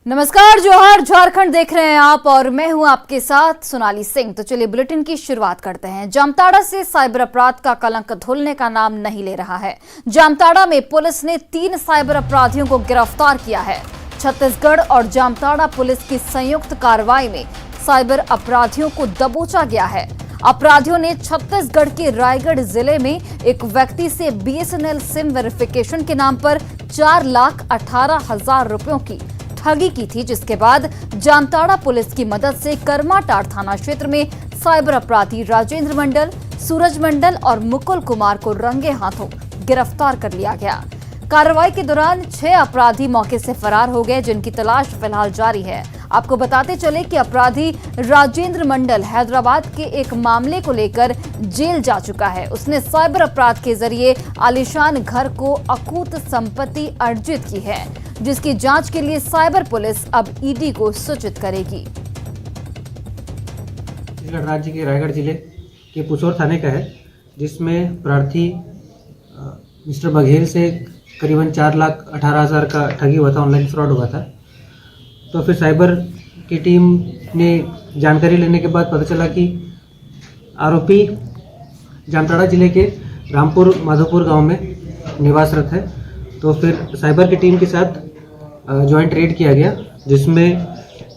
नमस्कार, जोहार, झारखंड देख रहे हैं आप और मैं हूं आपके साथ सोनाली सिंह। तो चलिए बुलेटिन की शुरुआत करते हैं। जामताड़ा से साइबर अपराध का कलंक धुलने का नाम नहीं ले रहा है। जामताड़ा में पुलिस ने 3 साइबर अपराधियों को गिरफ्तार किया है। छत्तीसगढ़ और जामताड़ा पुलिस की संयुक्त कार्रवाई में साइबर अपराधियों को दबोचा गया है। अपराधियों ने छत्तीसगढ़ के रायगढ़ जिले में एक व्यक्ति से BSNL सिम वेरिफिकेशन के नाम पर 4,18,000 रुपयों की ठगी की थी, जिसके बाद जामताड़ा पुलिस की मदद से करमाटार थाना क्षेत्र में साइबर अपराधी राजेंद्र मंडल, सूरज मंडल और मुकुल कुमार को रंगे हाथों गिरफ्तार कर लिया गया। कार्रवाई के दौरान 6 अपराधी मौके से फरार हो गए, जिनकी तलाश फिलहाल जारी है। आपको बताते चले कि अपराधी राजेंद्र मंडल हैदराबाद के एक मामले को लेकर जेल जा चुका है। उसने साइबर अपराध के जरिए आलीशान घर को अकूत संपत्ति अर्जित की है, जिसकी जांच के लिए साइबर पुलिस अब ईडी को सूचित करेगी। राज्य के रायगढ़ जिले के पुसौर थाने का है, जिसमें प्रार्थी मिस्टर बघेल से करीबन 4,18,000 का ठगी हुआ था, ऑनलाइन फ्रॉड हुआ था। तो फिर साइबर की टीम ने जानकारी लेने के बाद पता चला कि आरोपी जामताड़ा जिले के रामपुर माधोपुर गांव में निवासरत है। तो फिर साइबर की टीम के साथ ज्वाइंट रेड किया गया, जिसमें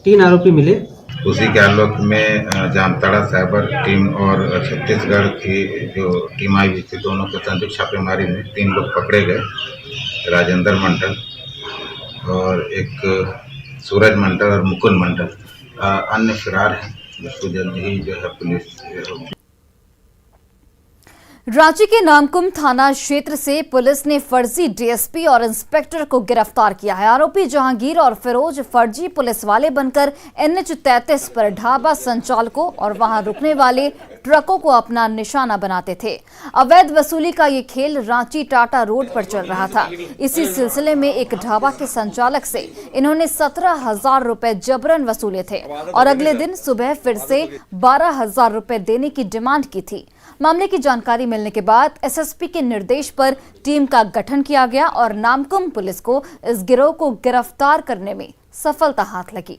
3 आरोपी मिले। उसी के आलोक में जामताड़ा साइबर टीम और छत्तीसगढ़ की जो टीम आई हुई थी, दोनों के संयुक्त छापेमारी में 3 लोग पकड़े गए। राजेंद्र मंडल और एक सूरज मंडल और मुकुल मंडल, अन्य फरार हैं, जिसको जल्द ही जो है पुलिस। रांची के नामकुम थाना क्षेत्र से पुलिस ने फर्जी डीएसपी और इंस्पेक्टर को गिरफ्तार किया है। आरोपी जहांगीर और फिरोज फर्जी पुलिस वाले बनकर NH 33 पर ढाबा संचालकों और वहां रुकने वाले ट्रकों को अपना निशाना बनाते थे। अवैध वसूली का ये खेल रांची टाटा रोड पर चल रहा था। इसी सिलसिले में एक ढाबा के संचालक से इन्होंने 17,000 रुपए जबरन वसूले थे और अगले दिन सुबह फिर से 12,000 रुपए देने की डिमांड की थी। मामले की जानकारी मिलने के बाद SSP के निर्देश पर टीम का गठन किया गया और नामकुम पुलिस को इस गिरोह को गिरफ्तार करने में सफलता हाथ लगी।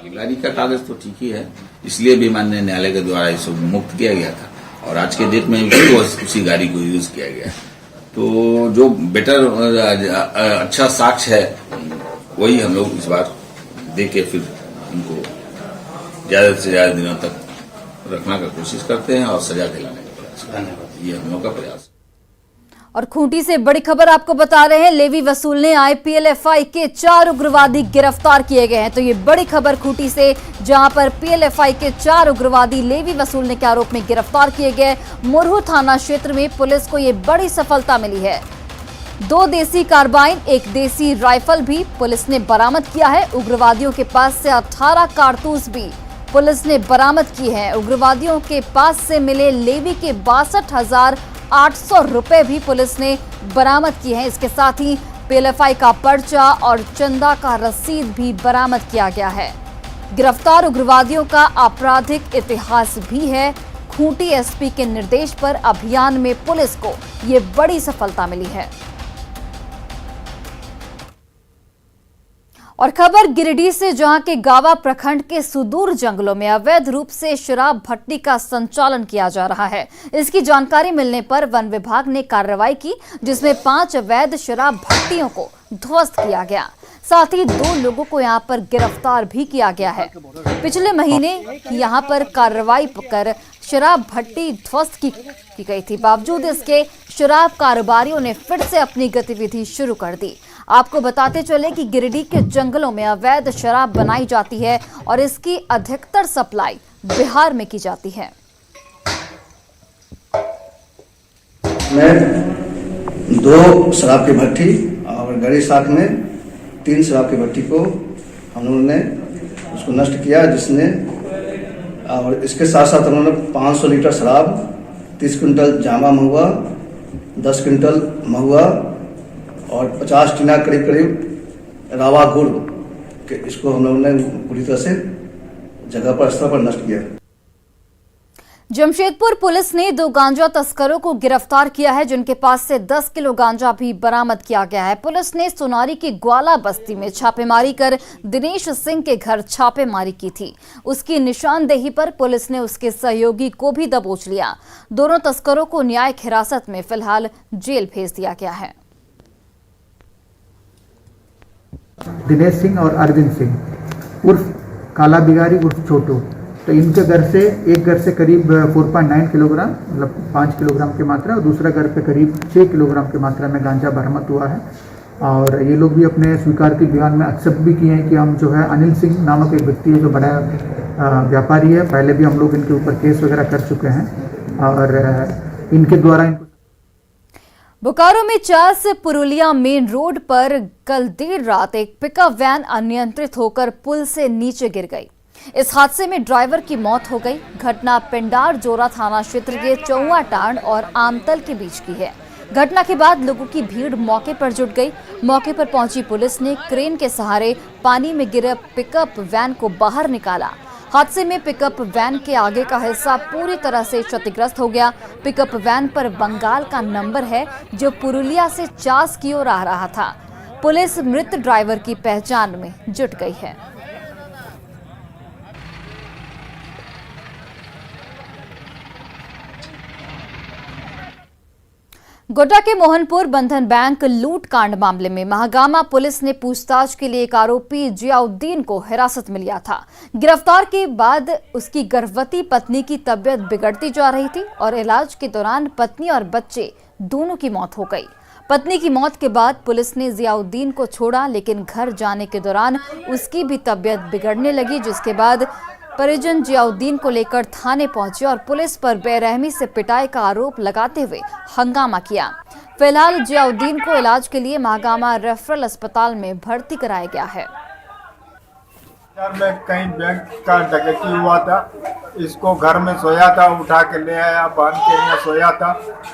गाड़ी का कागज तो ठीक ही है, इसलिए भी माननीय न्यायालय के द्वारा इसे मुक्त किया गया था और आज के डेट में भी उसी गाड़ी को यूज किया गया। तो जो बेटर अच्छा साक्ष्य है, वही हम लोग इस बार दे के फिर उनको ज्यादा से ज्यादा दिनों तक रखने का कोशिश करते हैं और सजा दिलाने का प्रयास। ये हम लोग का प्रयास। और खूंटी से बड़ी खबर आपको बता रहे हैं, लेवी वसूलने आए PLFI के 4 उग्रवादी गिरफ्तार किए गए हैं। तो ये बड़ी खबर खूंटी से, जहां पर PLFI के 4 उग्रवादी लेवी वसूलने के आरोप में गिरफ्तार किए गए। मुरहू थाना क्षेत्र में पुलिस को ये बड़ी सफलता मिली है। 2 देसी कार्बाइन, 1 देसी राइफल भी पुलिस ने बरामद किया है। उग्रवादियों के पास से 18 कारतूस भी पुलिस ने बरामद की है। उग्रवादियों के पास से मिले लेवी के 62,800 रुपए भी पुलिस ने बरामद किए हैं। इसके साथ ही PLFI का पर्चा और चंदा का रसीद भी बरामद किया गया है। गिरफ्तार उग्रवादियों का आपराधिक इतिहास भी है। खूंटी SP के निर्देश पर अभियान में पुलिस को ये बड़ी सफलता मिली है। और खबर गिरिडीह से, जहां के गावा प्रखंड के सुदूर जंगलों में अवैध रूप से शराब भट्टी का संचालन किया जा रहा है। इसकी जानकारी मिलने पर वन विभाग ने कार्रवाई की, जिसमें 5 अवैध शराब भट्टियों को ध्वस्त किया गया। साथ ही 2 लोगों को यहां पर गिरफ्तार भी किया गया है। पिछले महीने यहां पर कार्रवाई कर शराब भट्टी ध्वस्त की गई थी। बावजूद इसके शराब कारोबारियों ने फिर से अपनी गतिविधि शुरू कर दी। आपको बताते चले कि गिरिडीह के जंगलों में अवैध शराब बनाई जाती है और इसकी अधिकतर सप्लाई बिहार में की जाती है। में 2 शराब की भट्टी और गड़ी साथ में 3 शराब की भट्टी को हम लोगों ने उसको नष्ट किया, जिसने और इसके साथ साथ उन्होंने 500 लीटर शराब, 30 क्विंटल जामा महुआ, 10 क्विंटल महुआ और 50 टीना करीब रावा गुड़ के इसको हम लोगों ने पूरी तरह से जगह पर, स्तर पर नष्ट किया। जमशेदपुर पुलिस ने 2 गांजा तस्करों को गिरफ्तार किया है, जिनके पास से 10 किलो गांजा भी बरामद किया गया है। पुलिस ने सोनारी की ग्वाला बस्ती में छापेमारी कर दिनेश सिंह के घर छापेमारी की थी। उसकी निशानदेही पर पुलिस ने उसके सहयोगी को भी दबोच लिया। दोनों तस्करों को न्यायिक हिरासत में फिलहाल जेल भेज दिया गया है। दिनेश सिंह और अरविंद सिंह उर्फ काला बिगारी उर्फ छोटू, तो इनके घर से एक घर से करीब 4.9 किलोग्राम मतलब 5 किलोग्राम की मात्रा और दूसरा घर पे करीब 6 किलोग्राम की मात्रा में गांजा बरामद हुआ है। और ये लोग भी अपने स्वीकारती बयान में एक्सेप्ट भी किए हैं कि हम जो है अनिल सिंह नामक एक व्यक्ति है जो बड़ा व्यापारी है, पहले भी हम लोग इनके ऊपर केस वगैरह कर चुके हैं और इनके द्वारा इनको बोकारो में चास पुरुलिया मेन रोड पर कल देर रात एक पिकअप वैन अनियंत्रित होकर पुल से नीचे गिर गई। इस हादसे में ड्राइवर की मौत हो गई। घटना पिंडार जोरा थाना क्षेत्र के चौवा टांड और आमतल के बीच की है। घटना के बाद लोगों की भीड़ मौके पर जुट गई। मौके पर पहुंची पुलिस ने क्रेन के सहारे पानी में गिरे पिकअप वैन को बाहर निकाला। हादसे में पिकअप वैन के आगे का हिस्सा पूरी तरह से क्षतिग्रस्त हो गया। पिकअप वैन पर बंगाल का नंबर है जो पुरुलिया से चास की ओर आ रहा था। पुलिस मृत ड्राइवर की पहचान में जुट गई है। गोड्डा के मोहनपुर बंधन बैंक लूट कांड मामले में महागामा पुलिस ने पूछताछ के लिए एक आरोपी जियाउद्दीन को हिरासत में लिया था। गिरफ्तार के बाद उसकी गर्भवती पत्नी की तबीयत बिगड़ती जा रही थी और इलाज के दौरान पत्नी और बच्चे दोनों की मौत हो गई। पत्नी की मौत के बाद पुलिस ने जियाउद्दीन को छोड़ा, लेकिन घर जाने के दौरान उसकी भी तबीयत बिगड़ने लगी, जिसके बाद परिजन जियाउद्दीन को लेकर थाने पहुंचे और पुलिस पर बेरहमी से पिटाई का आरोप लगाते हुए हंगामा किया। फिलहाल जियाउद्दीन को इलाज के लिए महागामा रेफरल अस्पताल में भर्ती कराया गया है। में कहीं बैंक का डकैती हुआ था, इसको घर में सोया था, उठा के ले आया, बांध के यहाँ सोया था।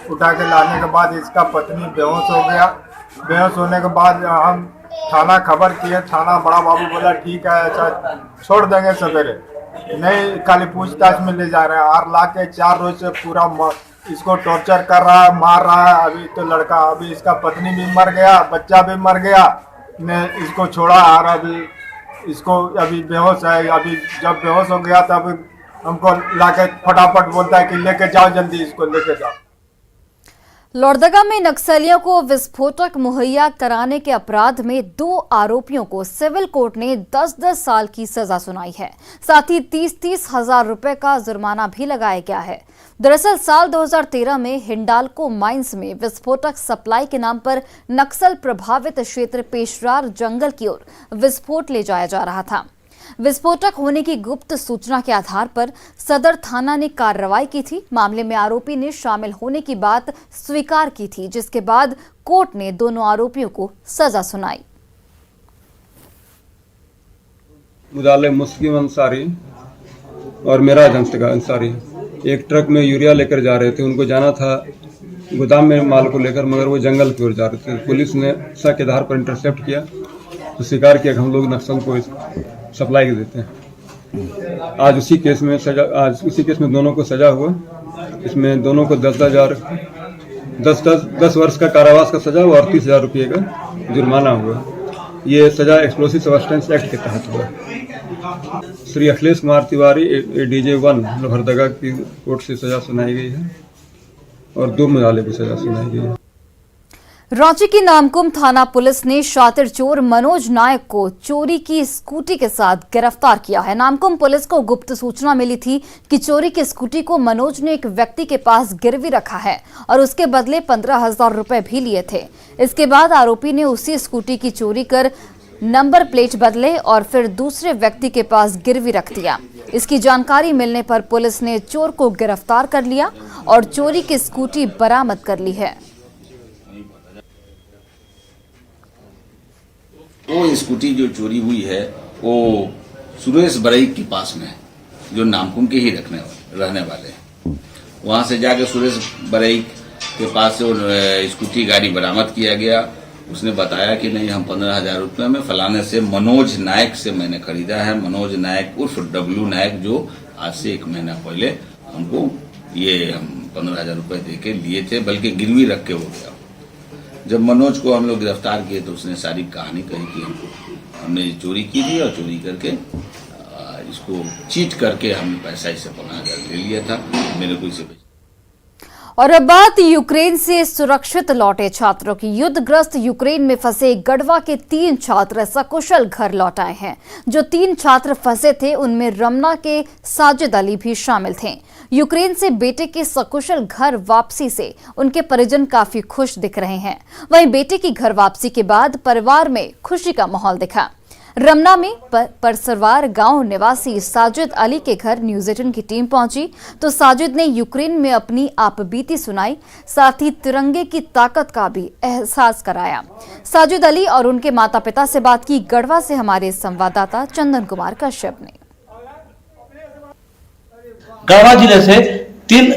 उठा के लाने के बाद इसका पत्नी बेहोश हो गया। बेहोश होने के बाद हम थाना खबर किए। थाना बड़ा बाबू बोला ठीक है, अच्छा छोड़ देंगे सवेरे, नहीं खाली पूछताछ में ले जा रहे हैं। और ला के 4 रोज से पूरा इसको टॉर्चर कर रहा है, मार रहा है। अभी तो लड़का, अभी इसका पत्नी भी मर गया, बच्चा भी मर गया, ने इसको छोड़ा। और अभी इसको अभी बेहोश है। अभी जब बेहोश हो गया तब हमको लाके फटाफट बोलता है कि लेके जाओ, जल्दी इसको लेके जाओ। लोहरदगा में नक्सलियों को विस्फोटक मुहैया कराने के अपराध में 2 आरोपियों को सिविल कोर्ट ने 10-10 साल की सजा सुनाई है। साथ ही 30-30 हजार रुपए का जुर्माना भी लगाया गया है। दरअसल साल 2013 में हिंडाल्को माइंस में विस्फोटक सप्लाई के नाम पर नक्सल प्रभावित क्षेत्र पेशरार जंगल की ओर विस्फोट ले जाया जा रहा था। विस्फोटक होने की गुप्त सूचना के आधार पर सदर थाना ने कार्रवाई की थी। मामले में आरोपी ने शामिल होने की बात स्वीकार की थी, जिसके बाद कोर्ट ने दोनों आरोपियों को सजा सुनाई। मुदाले मुस्लिम अंसारी और मेराज अंसारी एक ट्रक में यूरिया लेकर जा रहे थे। उनको जाना था गोदाम में माल को लेकर, मगर वो जंगल की ओर जा रहे थे। पुलिस ने शक के आधार पर इंटरसेप्ट किया तो स्वीकार किया कि हम लोग नक्सल को सप्लाई देते हैं। आज उसी केस में दोनों को सजा हुआ। इसमें दोनों को 10 वर्ष का कारावास का सजा हुआ और 30,000 रुपये का जुर्माना हुआ। ये सजा एक्सप्लोसिव सब्सटेंस एक्ट के तहत हुआ। श्री अखिलेश कुमार तिवारी DJ 1 लोहरदगा की कोर्ट से सजा सुनाई गई है और 2 मुदाले को सजा सुनाई गई है। रांची की नामकुम थाना पुलिस ने शातिर चोर मनोज नायक को चोरी की स्कूटी के साथ गिरफ्तार किया है। नामकुम पुलिस को गुप्त सूचना मिली थी कि चोरी की स्कूटी को मनोज ने एक व्यक्ति के पास गिरवी रखा है और उसके बदले 15,000 रुपए भी लिए थे। इसके बाद आरोपी ने उसी स्कूटी की चोरी कर नंबर प्लेट बदले और फिर दूसरे व्यक्ति के पास गिरवी रख दिया। इसकी जानकारी मिलने पर पुलिस ने चोर को गिरफ्तार कर लिया और चोरी की स्कूटी बरामद कर ली है। वो स्कूटी जो चोरी हुई है वो सुरेश बरईक के पास में है, जो नामकुम के ही रहने वाले हैं। वहां से जाकर सुरेश बरईक के पास से वो स्कूटी गाड़ी बरामद किया गया। उसने बताया कि नहीं, हम 15,000 रुपये में फलाने से मनोज नायक से मैंने खरीदा है। मनोज नायक उर्फ W नायक, जो आज से 1 महीना पहले हमको ये हम 15,000 रुपए दे के लिए थे, बल्कि गिरवी रख के हो गया। जब मनोज को हम लोग गिरफ्तार किए तो उसने सारी कहानी कही कि हमने चोरी की थी और चोरी करके इसको चीट करके हमने पैसा इससे 15,000 ले लिया था, मेरे को इसे। और अब बात यूक्रेन से सुरक्षित लौटे छात्रों की। युद्धग्रस्त यूक्रेन में फंसे गढ़वा के 3 छात्र सकुशल घर लौट आए हैं। जो 3 छात्र फंसे थे उनमें रमना के साजिद अली भी शामिल थे। यूक्रेन से बेटे के सकुशल घर वापसी से उनके परिजन काफी खुश दिख रहे हैं। वहीं बेटे की घर वापसी के बाद परिवार में खुशी का माहौल दिखा। रमना में परसवार गांव निवासी साजिद अली के घर न्यूज 18 की टीम पहुंची तो साजिद ने यूक्रेन में अपनी आपबीती सुनाई, साथ ही तिरंगे की ताकत का भी एहसास कराया। साजिद अली और उनके माता पिता से बात की गढ़वा से हमारे संवाददाता चंदन कुमार कश्यप ने। गढ़वा जिले से 3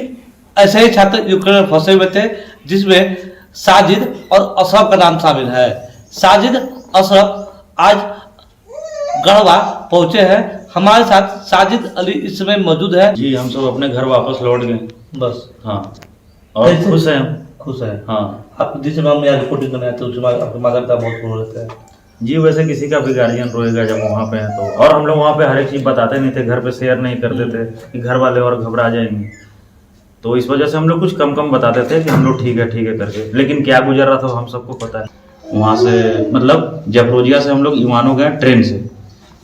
ऐसे ही छात्र यूक्रेन में फंसे हुए थे, जिसमें साजिद और अशरफ का नाम शामिल है। साजिद अशरफ आज गढ़वा पहुंचे हैं। हमारे साथ साजिद अली इस समय मौजूद है। जी, हम सब अपने घर वापस लौट गए बस। हाँ, और खुश हैं। खुश है। हाँ, आप जिस समय यहाँ रिपोर्टिंग करने आते हैं आपके माता पिता बहुत रो रहते हैं। जी, वैसे किसी का भी गार्जियन रोएगा जब वहाँ पे है तो। और हम लोग वहाँ पे हर एक चीज़ बताते नहीं थे, घर पे शेयर नहीं करते थे कि घर वाले और घबरा जाएंगे, तो इस वजह से हम लोग कुछ कम बताते थे कि हम लोग ठीक है करके। लेकिन क्या गुजर रहा था हम सबको पता है। वहाँ से मतलब जफरोजिया से हम लोग ईवानो गए ट्रेन से,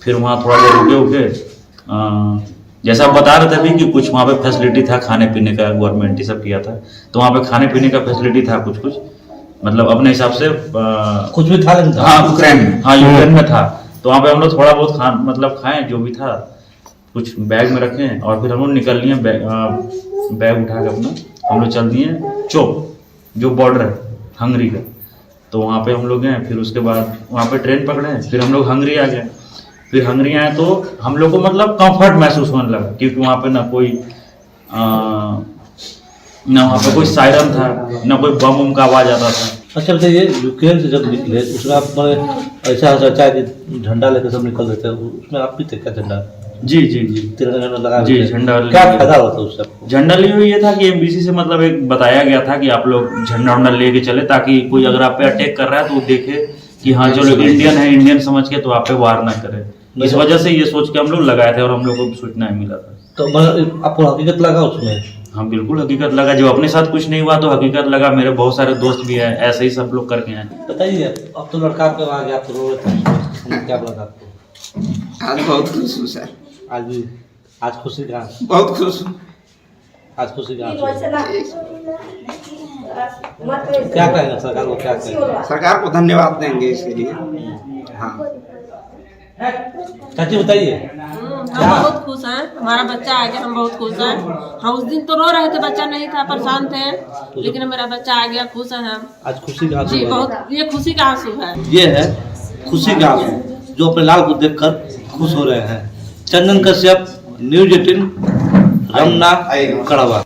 फिर वहाँ थोड़ा देर रुके जैसा आप बता रहे थे अभी कि कुछ वहाँ पे फैसिलिटी था खाने पीने का, गवर्नमेंट ही सब किया था, तो वहाँ पे खाने पीने का फैसिलिटी था कुछ मतलब अपने हिसाब से कुछ भी था। हाँ, यूक्रेन में था, तो वहाँ पे हम लोग थोड़ा बहुत खाएं जो भी था, कुछ बैग में रखें और फिर हम लोग निकल लिए बैग उठा के अपना हम लोग चल दिए चौक जो बॉर्डर है हंगरी का, तो वहाँ पे हम लोग गए। फिर उसके बाद वहाँ पे ट्रेन पकड़े, फिर हम लोग हंगरी आ गए। फिर हंगरी आए तो हम लोग को मतलब कंफर्ट महसूस होने लगा, क्योंकि वहाँ पे ना वहाँ पे कोई सायरन था, ना कोई बम का आवाज आता था। अच्छा बताइए, यूक्रेन से जब निकले उसमें आप ऐसा चर्चा है कि झंडा लेकर सब निकल रहे थे, उसमें आप भी थे क्या झंडा? जी, तिरंगा लगा जी, झंडा। क्या फायदा होता है उससे? झंडा लिए हुए ये था कि एमबीसी से मतलब एक बताया गया था कि आप लोग झंडा लेके चले, ताकि कोई अगर आप पे अटैक कर रहा है तो वो देखे कि हाँ जो लोग इंडियन है, इंडियन समझ के तो आप पे वार ना करे। इस वजह से ये सोच के हम लोग लगाए थे और हम लोग को सूचना मिला था। तो आपको हकीकत लगा उसमें? हाँ, बिल्कुल हकीकत लगा। जब अपने साथ कुछ नहीं हुआ तो हकीकत लगा। मेरे बहुत सारे दोस्त भी हैं, ऐसे ही सब लोग करके हैं। बताइए, अब तो लड़का आपके वहाँ गया, आप तो रो रहे थे, क्या लगा आपको? आज बहुत खुश हूँ सर। आज खुशी का? बहुत खुश हूँ आज खुशी का। क्या कहेंगे सरकार को? क्या कहेंगे? सरकार को धन्यवाद देंगे इसके लिए। हाँ, चाची बताइए। हम बहुत खुश हैं, हमारा बच्चा आ गया, हम बहुत खुश हैं। हम उस दिन तो रो रहे थे, बच्चा नहीं था, परेशान थे, लेकिन मेरा बच्चा आ गया, खुश हैं हम। आज खुशी का आंसू? जी, बहुत, ये खुशी का आंसू है। ये है खुशी का आंसू जो अपने लाल को देखकर खुश हो रहे हैं। चंदन कश्यप, न्यूज 18, रमना, गढ़वा।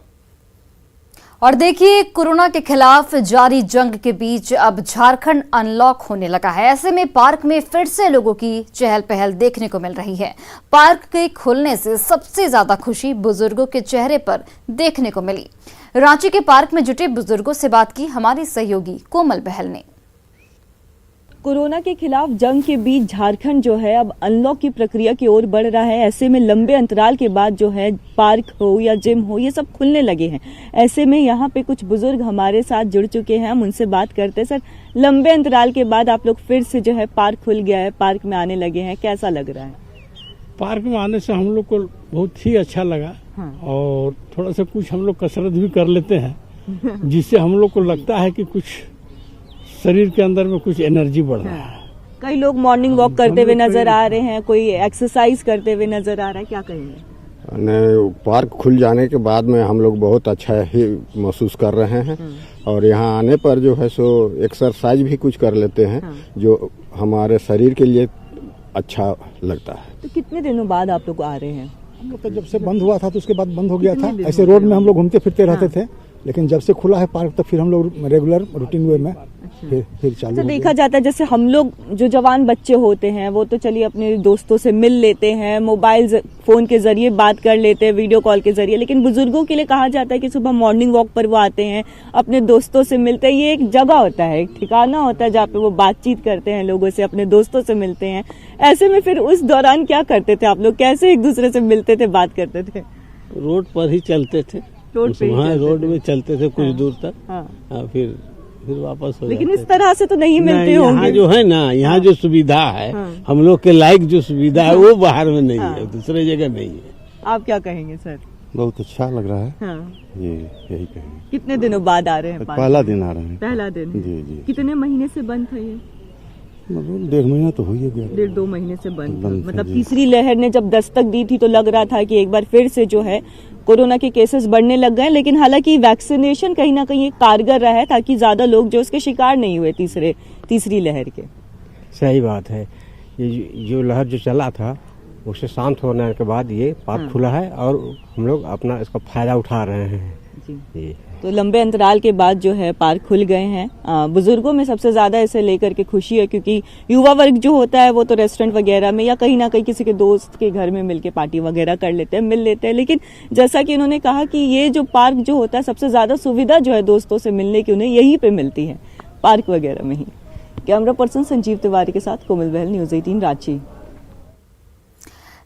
और देखिए, कोरोना के खिलाफ जारी जंग के बीच अब झारखंड अनलॉक होने लगा है। ऐसे में पार्क में फिर से लोगों की चहल पहल देखने को मिल रही है। पार्क के खुलने से सबसे ज्यादा खुशी बुजुर्गों के चेहरे पर देखने को मिली। रांची के पार्क में जुटे बुजुर्गों से बात की हमारी सहयोगी कोमल बहल ने। कोरोना के खिलाफ जंग के बीच झारखंड जो है अब अनलॉक की प्रक्रिया की ओर बढ़ रहा है। ऐसे में लंबे अंतराल के बाद जो है पार्क हो या जिम हो, ये सब खुलने लगे हैं। ऐसे में यहाँ पे कुछ बुजुर्ग हमारे साथ जुड़ चुके हैं, हम उनसे बात करते हैं। सर, लंबे अंतराल के बाद आप लोग फिर से जो है पार्क खुल गया है, पार्क में आने लगे हैं, कैसा लग रहा है? पार्क में आने से हम लोग को बहुत ही अच्छा लगा। हाँ। और थोड़ा सा कुछ हम लोग कसरत भी कर लेते हैं, जिससे हम लोग को लगता है कि कुछ शरीर के अंदर में कुछ एनर्जी बढ़ रहा है। कई लोग मॉर्निंग वॉक करते हुए नजर आ रहे हैं, कोई एक्सरसाइज करते हुए नजर आ रहा है, क्या कहेंगे? पार्क खुल जाने के बाद में हम लोग बहुत अच्छा ही महसूस कर रहे हैं और यहाँ आने पर जो है सो एक्सरसाइज भी कुछ कर लेते हैं। जो हमारे शरीर के लिए अच्छा लगता है। तो कितने दिनों बाद आप लोग आ रहे हैं? हम लोग तो जब से बंद हुआ था तो उसके बाद बंद हो गया था। ऐसे रोड में हम लोग घूमते फिरते रहते थे, लेकिन जब से खुला है पार्क तो फिर हम लोग रेगुलर रूटीन वे में फिर चालू तो हो देखा जाता है जैसे हम लोग जो जवान बच्चे होते हैं वो तो चलिए अपने दोस्तों से मिल लेते हैं, मोबाइल फोन के जरिए बात कर लेते हैं, वीडियो कॉल के जरिए, लेकिन बुजुर्गों के लिए कहा जाता है कि सुबह मॉर्निंग वॉक पर वो आते हैं, अपने दोस्तों से मिलते हैं। ये एक जगह होता है, एक ठिकाना होता है जहाँ पे वो बातचीत करते हैं, लोगों से, अपने दोस्तों से मिलते हैं। ऐसे में फिर उस दौरान क्या करते थे आप लोग, कैसे एक दूसरे से मिलते थे, बात करते थे? रोड पर ही चलते थे, रोड में चलते थे कुछ दूर तक। हाँ, फिर वापस हो लेकिन जाते इस तरह से तो नहीं मिलते होंगे। यहाँ जो है ना, यहाँ जो सुविधा है, हम लोग के लायक जो सुविधा है वो बाहर में नहीं है, दूसरे जगह नहीं है। आप क्या कहेंगे सर? बहुत अच्छा लग रहा है। हाँ। ये यही कहेंगे। कितने दिनों बाद आ रहे हैं? पहला दिन आ रहे हैं। पहला दिन है। जी जी। कितने महीने से बंद था ये? मतलब 1.5 महीना तो हो ही गया। 1.5-2 महीने से बंद था। बंद था, मतलब जी। तीसरी लहर ने जब दस्तक दी थी तो लग रहा था कि एक बार फिर से जो है कोरोना के केसेस बढ़ने लग गए, लेकिन हालांकि वैक्सीनेशन कहीं ना कहीं एक कारगर रहा है ताकि ज्यादा लोग जो उसके शिकार नहीं हुए तीसरी लहर के। सही बात है। ये जो लहर जो चला था उससे शांत होने के बाद ये पार्क खुला है और हम लोग अपना इसका फायदा उठा रहे हैं। जी। तो लंबे अंतराल के बाद जो है पार्क खुल गए हैं। बुजुर्गों में सबसे ज्यादा इसे लेकर के खुशी है, क्योंकि युवा वर्ग जो होता है वो तो रेस्टोरेंट वगैरह में या कहीं ना कहीं किसी के दोस्त के घर में मिलके पार्टी वगैरह कर लेते हैं, मिल लेते हैं। लेकिन जैसा कि उन्होंने कहा कि ये जो पार्क जो होता है, सबसे ज्यादा सुविधा जो है दोस्तों से मिलने की उन्हें यहीं पे मिलती है, पार्क वगैरह में ही। कैमरा पर्सन संजीव तिवारी के साथ कोमल बहल, न्यूज 18 रांची।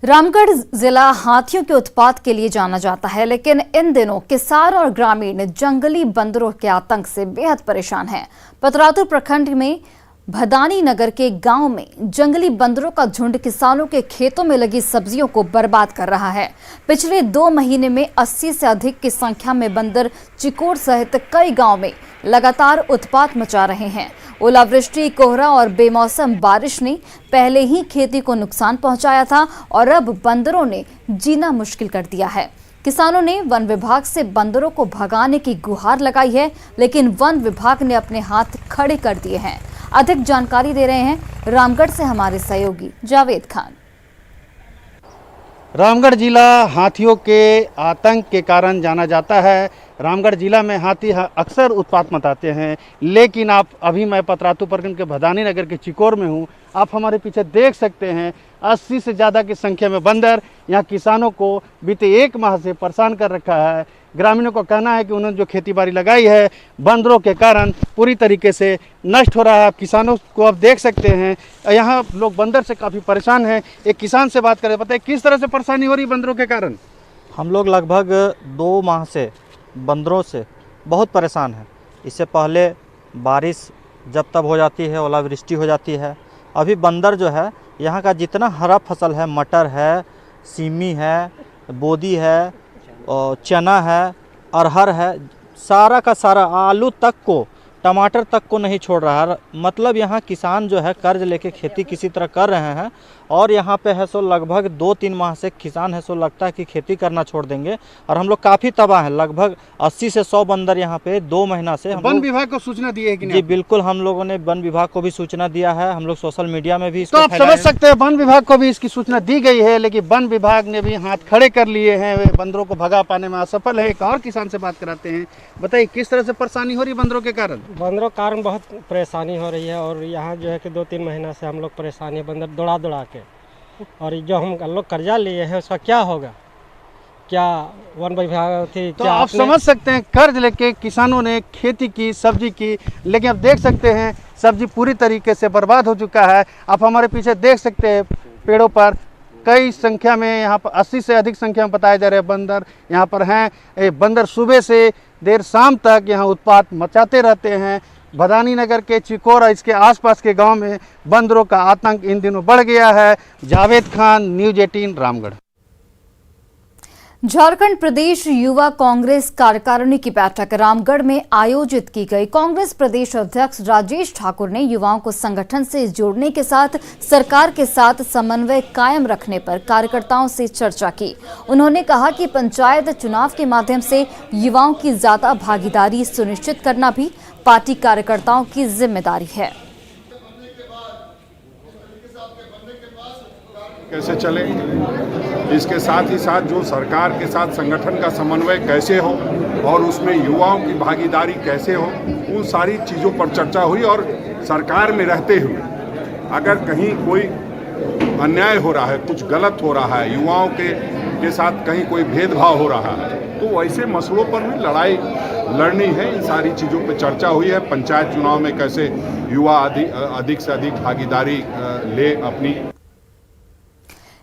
रामगढ़ जिला हाथियों के उत्पात के लिए जाना जाता है, लेकिन इन दिनों किसान और ग्रामीण जंगली बंदरों के आतंक से बेहद परेशान हैं। पतरातू प्रखंड में भदानी नगर के गांव में जंगली बंदरों का झुंड किसानों के खेतों में लगी सब्जियों को बर्बाद कर रहा है। पिछले 2 महीने में 80 से अधिक की संख्या में बंदर चिकोर सहित कई गांव में लगातार उत्पात मचा रहे हैं। ओलावृष्टि, कोहरा और बेमौसम बारिश ने पहले ही खेती को नुकसान पहुंचाया था और अब बंदरों ने जीना मुश्किल कर दिया है। किसानों ने वन विभाग से बंदरों को भगाने की गुहार लगाई है, लेकिन वन विभाग ने अपने हाथ खड़े कर दिए हैं। अधिक जानकारी दे रहे हैं रामगढ़ से हमारे सहयोगी जावेद खान। रामगढ़ जिला हाथियों के आतंक के कारण जाना जाता है। रामगढ़ जिला में हाथी अक्सर उत्पात मचाते हैं, लेकिन अभी मैं पतरातू प्रखंड के भदानी नगर के चिकोर में हूँ। आप हमारे पीछे देख सकते हैं 80 से ज़्यादा की संख्या में बंदर यहाँ किसानों को बीते 1 माह से परेशान कर रखा है। ग्रामीणों का कहना है कि उन्होंने जो खेती बाड़ी लगाई है बंदरों के कारण पूरी तरीके से नष्ट हो रहा है। किसानों को आप देख सकते हैं यहाँ लोग बंदर से काफ़ी परेशान हैं। एक किसान से बात करें, बताइए किस तरह से परेशानी हो रही है बंदरों के कारण? हम लोग लगभग 2 माह से बंदरों से बहुत परेशान हैं। इससे पहले बारिश जब तब हो जाती है, ओलावृष्टि हो जाती है। अभी बंदर जो है यहाँ का जितना हरा फसल है, मटर है, सीमी है, बोदी है, और चना है, अरहर है, सारा का सारा, आलू तक को, टमाटर तक को नहीं छोड़ रहा है। मतलब यहाँ किसान जो है कर्ज लेके खेती किसी तरह कर रहे हैं और यहाँ पे है सो लगभग 2-3 माह से किसान है सो लगता है कि खेती करना छोड़ देंगे और हम लोग काफ़ी तबाह हैं। लगभग 80 से 100 बंदर यहाँ पे 2 महीना से। वन विभाग को सूचना दी है कि नहीं? जी बिल्कुल, हम लोगों ने वन विभाग को भी सूचना दिया है। हम लोग सोशल मीडिया में भी तो आप समझ सकते हैं वन विभाग को भी इसकी सूचना दी गई है, लेकिन वन विभाग ने भी हाथ खड़े कर लिए हैं, वे बंदरों को भगा पाने में असफल है। एक और किसान से बात कराते हैं, बताइए किस तरह से परेशानी हो रही है बंदरों के कारण? बंदरों के कारण बहुत परेशानी हो रही है और यहाँ जो है कि 2-3 महीना से हम लोग परेशानी है, बंदर दौड़ा के। और जो हम लोग कर्जा लिए हैं उसका क्या होगा? क्या वन विभाग थी? तो आप समझ सकते हैं कर्ज लेके किसानों ने खेती की, सब्जी की, लेकिन आप देख सकते हैं सब्जी पूरी तरीके से बर्बाद हो चुका है। आप हमारे पीछे देख सकते हैं पेड़ों पर कई संख्या में, यहाँ पर 80 से अधिक संख्या में बताए जा रहे हैं बंदर यहाँ पर हैं। बंदर सुबह से देर शाम तक यहाँ उत्पात मचाते रहते हैं। भदानी नगर के चिकोर और इसके आसपास के गांव में बंदरों का आतंक इन दिनों बढ़ गया है। जावेद खान, न्यूज 18 रामगढ़। झारखंड प्रदेश युवा कांग्रेस कार्यकारिणी की बैठक रामगढ़ में आयोजित की गई। कांग्रेस प्रदेश अध्यक्ष राजेश ठाकुर ने युवाओं को संगठन से जोड़ने के साथ सरकार के साथ समन्वय कायम रखने पर कार्यकर्ताओं से चर्चा की। उन्होंने कहा कि पंचायत चुनाव के माध्यम से युवाओं की ज्यादा भागीदारी सुनिश्चित करना भी पार्टी कार्यकर्ताओं की जिम्मेदारी है। कैसे चले, इसके साथ ही साथ जो सरकार के साथ संगठन का समन्वय कैसे हो और उसमें युवाओं की भागीदारी कैसे हो, उन सारी चीज़ों पर चर्चा हुई। और सरकार में रहते हुए अगर कहीं कोई अन्याय हो रहा है, कुछ गलत हो रहा है, युवाओं के साथ कहीं कोई भेदभाव हो रहा है, तो ऐसे मसलों पर भी लड़ाई लड़नी है। इन सारी चीज़ों पर चर्चा हुई है। पंचायत चुनाव में कैसे युवा अधिक से अधिक भागीदारी ले अपनी।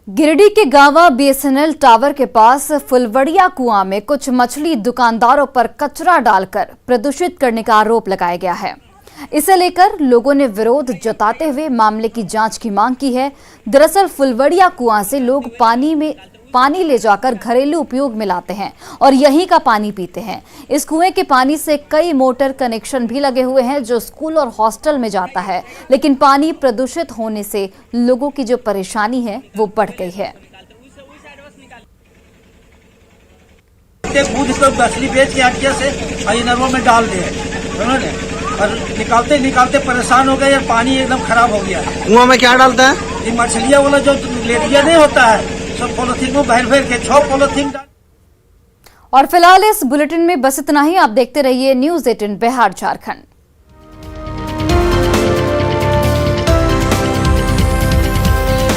गिरिडीह के गांवा बीएसएनएल टावर के पास फुलवड़िया कुआं में कुछ मछली दुकानदारों पर कचरा डालकर प्रदूषित करने का आरोप लगाया गया है। इसे लेकर लोगों ने विरोध जताते हुए मामले की जांच की मांग की है। दरअसल फुलवड़िया कुआं से लोग पानी ले जाकर घरेलू उपयोग में लाते हैं और यहीं का पानी पीते हैं। इस कुएं के पानी से कई मोटर कनेक्शन भी लगे हुए हैं जो स्कूल और हॉस्टल में जाता है, लेकिन पानी प्रदूषित होने से लोगों की जो परेशानी है वो बढ़ गई है। मछली बेच के हटिया से नरवा में डाल दिए उन्होंने, और निकालते निकालते परेशान हो गए और पानी एकदम खराब हो गया। कुआं में क्या डालता है? ये मछलियाँ वाला जो लेरिया नहीं होता है, सब पॉलिथीन में भर के 6 पॉलिथीन। और फिलहाल इस बुलेटिन में बस इतना ही। आप देखते रहिए न्यूज़ 18 बिहार झारखंड।